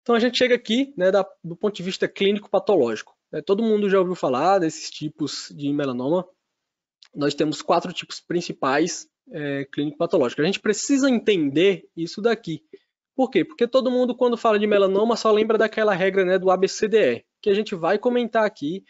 Então a gente chega aqui, né, do ponto de vista clínico-patológico. Todo mundo já ouviu falar desses tipos de melanoma. Nós temos 4 tipos principais clínico-patológicos. A gente precisa entender isso daqui. Por quê? Porque todo mundo, quando fala de melanoma, só lembra daquela regra, né, do ABCDE, que a gente vai comentar aqui.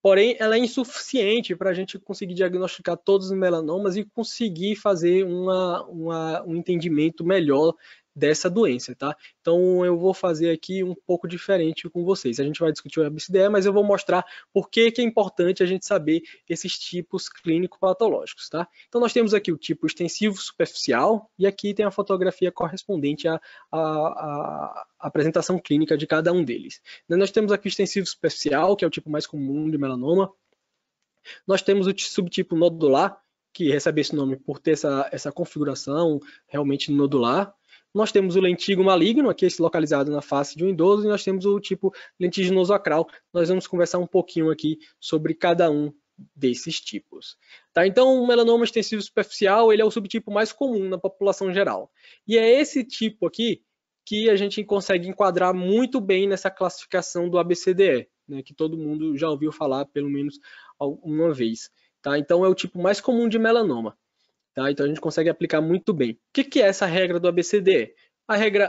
Porém, ela é insuficiente para a gente conseguir diagnosticar todos os melanomas e conseguir fazer um entendimento melhor dessa doença, tá? Então, eu vou fazer aqui um pouco diferente com vocês. A gente vai discutir o ABCDE, mas eu vou mostrar por que é importante a gente saber esses tipos clínico-patológicos, tá? Então, nós temos aqui o tipo extensivo superficial e aqui tem a fotografia correspondente à apresentação clínica de cada um deles. Nós temos aqui o extensivo superficial, que é o tipo mais comum de melanoma. Nós temos o subtipo nodular, que recebe esse nome por ter essa configuração realmente nodular. Nós temos o lentígio maligno, aqui localizado na face de um idoso, e nós temos o tipo lentiginoso acral. Nós vamos conversar um pouquinho aqui sobre cada um desses tipos. Tá? Então, o melanoma extensivo superficial ele é o subtipo mais comum na população geral. E é esse tipo aqui que a gente consegue enquadrar muito bem nessa classificação do ABCDE, né, que todo mundo já ouviu falar pelo menos uma vez. Tá? Então, é o tipo mais comum de melanoma. Tá? Então, a gente consegue aplicar muito bem. O que é essa regra do ABCDE?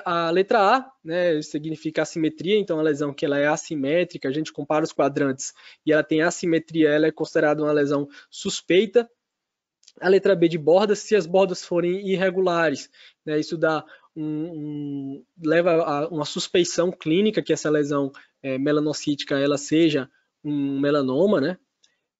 A letra A, né, significa assimetria, então a lesão que ela é assimétrica, a gente compara os quadrantes e ela tem assimetria, ela é considerada uma lesão suspeita. A letra B de bordas, se as bordas forem irregulares, né, isso leva a uma suspeição clínica que essa lesão melanocítica ela seja um melanoma, né?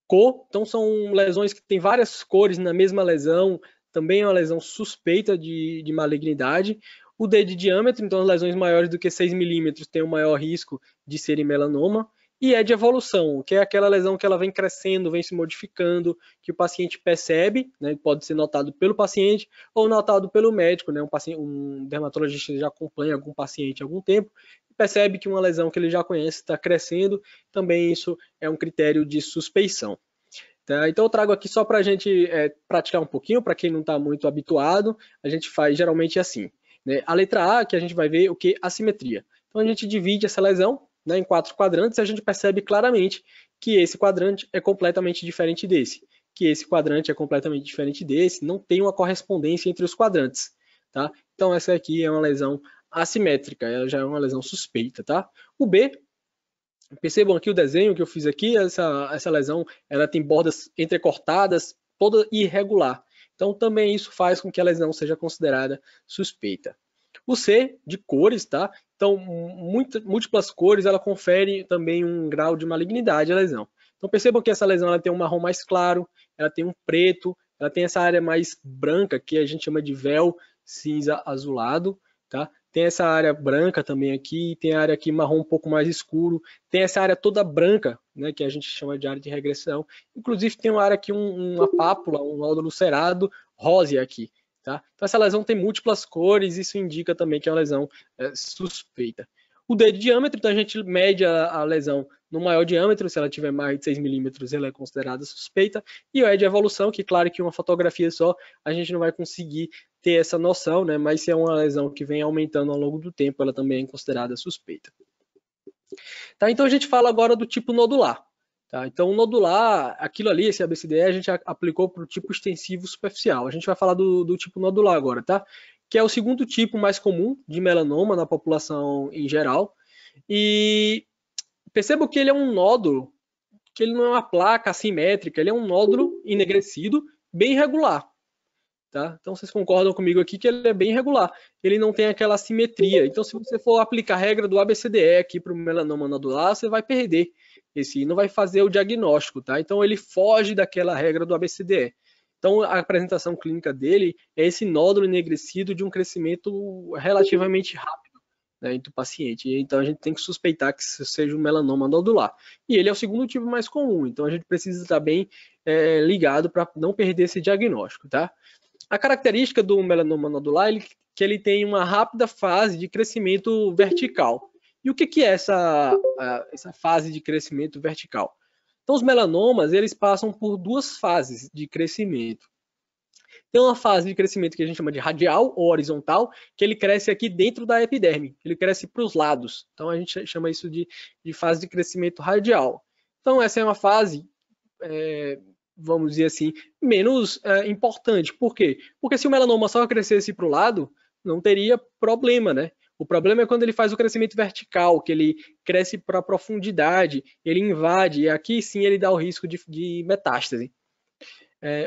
Cor, então são lesões que têm várias cores na mesma lesão, também é uma lesão suspeita de malignidade. O D de diâmetro, então as lesões maiores do que 6 milímetros têm o maior risco de serem melanoma. E é de evolução, que é aquela lesão que ela vem crescendo, vem se modificando, que o paciente percebe, né, pode ser notado pelo paciente ou notado pelo médico, né, um dermatologista já acompanha algum paciente há algum tempo, percebe que uma lesão que ele já conhece está crescendo, também isso é um critério de suspeição. Tá? Então eu trago aqui só para a gente praticar um pouquinho, para quem não está muito habituado, a gente faz geralmente assim. Né? A letra A, que a gente vai ver o que? Assimetria. Então a gente divide essa lesão, né, em 4 quadrantes e a gente percebe claramente que esse quadrante é completamente diferente desse, que esse quadrante é completamente diferente desse, não tem uma correspondência entre os quadrantes. Tá? Então essa aqui é uma lesão assimétrica, ela já é uma lesão suspeita. Tá? O B, percebam aqui o desenho que eu fiz aqui, essa lesão ela tem bordas entrecortadas, toda irregular. Então também isso faz com que a lesão seja considerada suspeita. O C, de cores, tá? Então, múltiplas cores, ela confere também um grau de malignidade à lesão. Então percebam que essa lesão ela tem um marrom mais claro, ela tem um preto, ela tem essa área mais branca, que a gente chama de véu cinza azulado, tá? Tem essa área branca também aqui, tem a área aqui marrom um pouco mais escuro, tem essa área toda branca, né, que a gente chama de área de regressão. Inclusive tem uma área aqui, uma pápula, um nódulo cerado rósea aqui. Tá? Então essa lesão tem múltiplas cores, isso indica também que é uma lesão suspeita. O D de diâmetro, então a gente mede a lesão no maior diâmetro, se ela tiver mais de 6 milímetros, ela é considerada suspeita. E o E de evolução, que claro que uma fotografia só a gente não vai conseguir ter essa noção, né? Mas se é uma lesão que vem aumentando ao longo do tempo, ela também é considerada suspeita. Tá? Então a gente fala agora do tipo nodular. Tá? Então, o nodular, aquilo ali, esse ABCDE, a gente aplicou para o tipo extensivo superficial. A gente vai falar do tipo nodular agora, tá? Que é o segundo tipo mais comum de melanoma na população em geral. E percebam que ele é um nódulo, que ele não é uma placa assimétrica, ele é um nódulo enegrecido, bem irregular. Tá? Então vocês concordam comigo aqui que ele é bem irregular, ele não tem aquela assimetria. Então se você for aplicar a regra do ABCDE aqui para o melanoma nodular, você vai perder esse, não vai fazer o diagnóstico, tá? Então ele foge daquela regra do ABCDE. Então a apresentação clínica dele é esse nódulo enegrecido de um crescimento relativamente rápido, né, entre o paciente. Então a gente tem que suspeitar que isso seja um melanoma nodular. E ele é o segundo tipo mais comum, então a gente precisa estar bem ligado para não perder esse diagnóstico, tá? A característica do melanoma nodular é que ele tem uma rápida fase de crescimento vertical. E o que é essa fase de crescimento vertical? Então, os melanomas eles passam por 2 fases de crescimento. Tem uma fase de crescimento que a gente chama de radial ou horizontal, que ele cresce aqui dentro da epiderme, ele cresce para os lados. Então a gente chama isso de fase de crescimento radial. Então essa é uma fase, vamos dizer assim, menos importante. Por quê? Porque se o melanoma só crescesse para o lado, não teria problema, né? O problema é quando ele faz o crescimento vertical, que ele cresce para a profundidade, ele invade, e aqui sim ele dá o risco de metástase.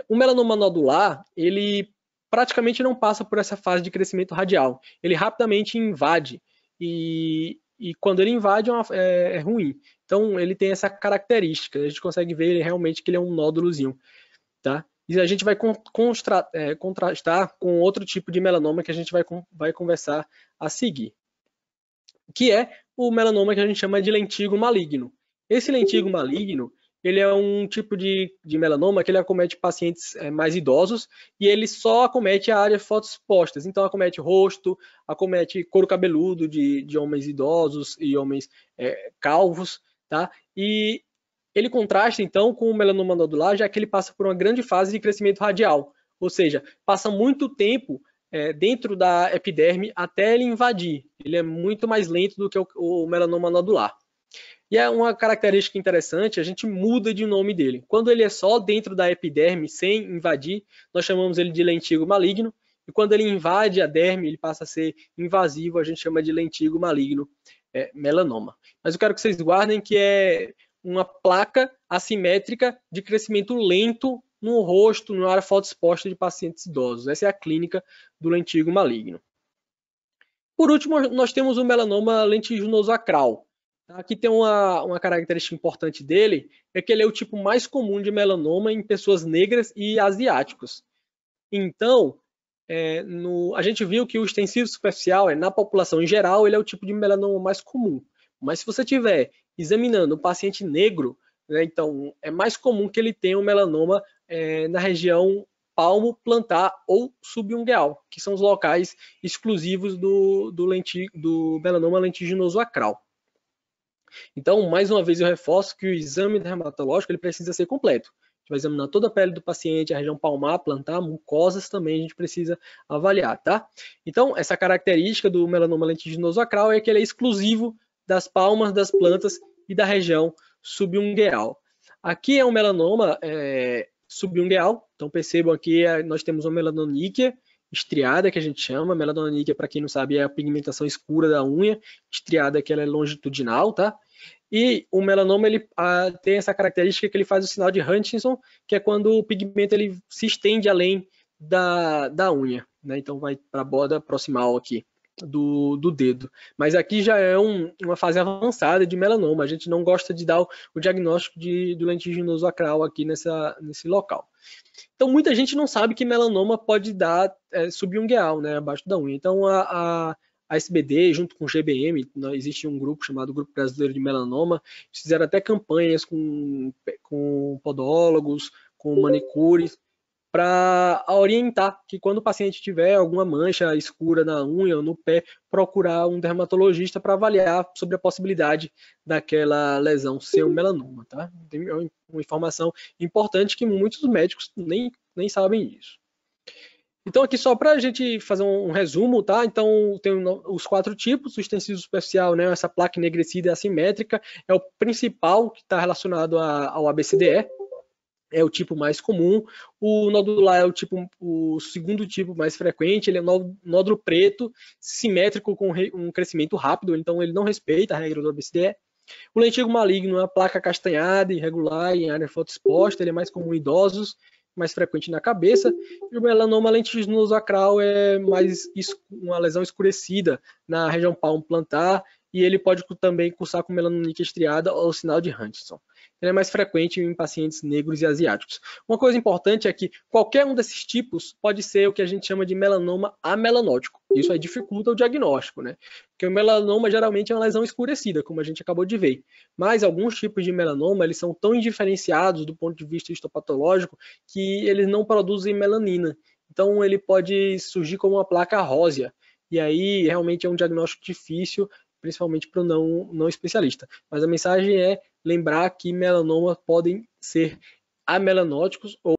O melanoma nodular, ele praticamente não passa por essa fase de crescimento radial. Ele rapidamente invade, e quando ele invade é ruim. Então ele tem essa característica, a gente consegue ver ele realmente que ele é um nódulozinho, tá? E a gente vai contrastar com outro tipo de melanoma que a gente vai conversar a seguir, que é o melanoma que a gente chama de lentígo maligno. Esse lentígo maligno, ele é um tipo de melanoma que ele acomete pacientes mais idosos e ele só acomete a área fotoexpostas. Então acomete rosto, acomete couro cabeludo de homens idosos e homens calvos, tá? E ele contrasta, então, com o melanoma nodular, já que ele passa por uma grande fase de crescimento radial, ou seja, passa muito tempo dentro da epiderme até ele invadir. Ele é muito mais lento do que o melanoma nodular. E é uma característica interessante, a gente muda de nome dele. Quando ele é só dentro da epiderme, sem invadir, nós chamamos ele de lentígo maligno. E quando ele invade a derme, ele passa a ser invasivo, a gente chama de lentígo maligno melanoma. Mas eu quero que vocês guardem que é uma placa assimétrica de crescimento lento no rosto, na área fotoexposta de pacientes idosos. Essa é a clínica do lentígo maligno. Por último, nós temos o melanoma lentiginoso acral. Aqui tem uma característica importante dele, é que ele é o tipo mais comum de melanoma em pessoas negras e asiáticos. Então, a gente viu que o extensivo superficial, na população em geral, ele é o tipo de melanoma mais comum. Mas se você estiver examinando um paciente negro, né, então é mais comum que ele tenha um melanoma na região palmo, plantar ou subungueal, que são os locais exclusivos do melanoma lentiginoso acral. Então, mais uma vez eu reforço que o exame dermatológico ele precisa ser completo. A gente vai examinar toda a pele do paciente, a região palmar, plantar, mucosas também a gente precisa avaliar, tá? Então, essa característica do melanoma lentiginoso acral é que ele é exclusivo das palmas, das plantas e da região subungueal. Aqui é um melanoma subungueal, então percebam aqui nós temos uma melanoníquia estriada, que a gente chama. Melanoníquia, para quem não sabe, é a pigmentação escura da unha, estriada que ela é longitudinal, tá? E o melanoma ele tem essa característica que ele faz o sinal de Hutchinson, que é quando o pigmento ele se estende além da unha, né? Então vai para a borda proximal aqui do dedo. Mas aqui já é uma fase avançada de melanoma. A gente não gosta de dar o diagnóstico do lentiginoso acral aqui nesse local. Então, muita gente não sabe que melanoma pode dar subungueal, né, abaixo da unha. Então, a SBD, junto com o GBM, existe um grupo chamado Grupo Brasileiro de Melanoma, fizeram até campanhas com podólogos, com manicures, para orientar que quando o paciente tiver alguma mancha escura na unha ou no pé, procurar um dermatologista para avaliar sobre a possibilidade daquela lesão ser um melanoma, tá? Tem uma informação importante que muitos médicos nem sabem disso. Então aqui só para a gente fazer um resumo, tá? Então tem os 4 tipos, o extensivo superficial, né? Essa placa enegrecida assimétrica é o principal que está relacionado ao ABCDE. É o tipo mais comum. O nodular é o segundo tipo mais frequente, ele é nódulo preto, simétrico com um crescimento rápido, então ele não respeita a regra do ABCDE. O lentígo maligno é uma placa acastanhada, irregular, em área fotoexposta, ele é mais comum em idosos, mais frequente na cabeça. E o melanoma lentiginoso acral é mais uma lesão escurecida na região palmo plantar, e ele pode também cursar com melanoníquia estriada ou sinal de Hutchinson. Ele é mais frequente em pacientes negros e asiáticos. Uma coisa importante é que qualquer um desses tipos pode ser o que a gente chama de melanoma amelanótico. Isso aí dificulta o diagnóstico, né? Porque o melanoma geralmente é uma lesão escurecida, como a gente acabou de ver. Mas alguns tipos de melanoma, eles são tão indiferenciados do ponto de vista histopatológico que eles não produzem melanina. Então ele pode surgir como uma placa rósea. E aí realmente é um diagnóstico difícil, principalmente para o não especialista. Mas a mensagem é lembrar que melanomas podem ser amelanóticos ou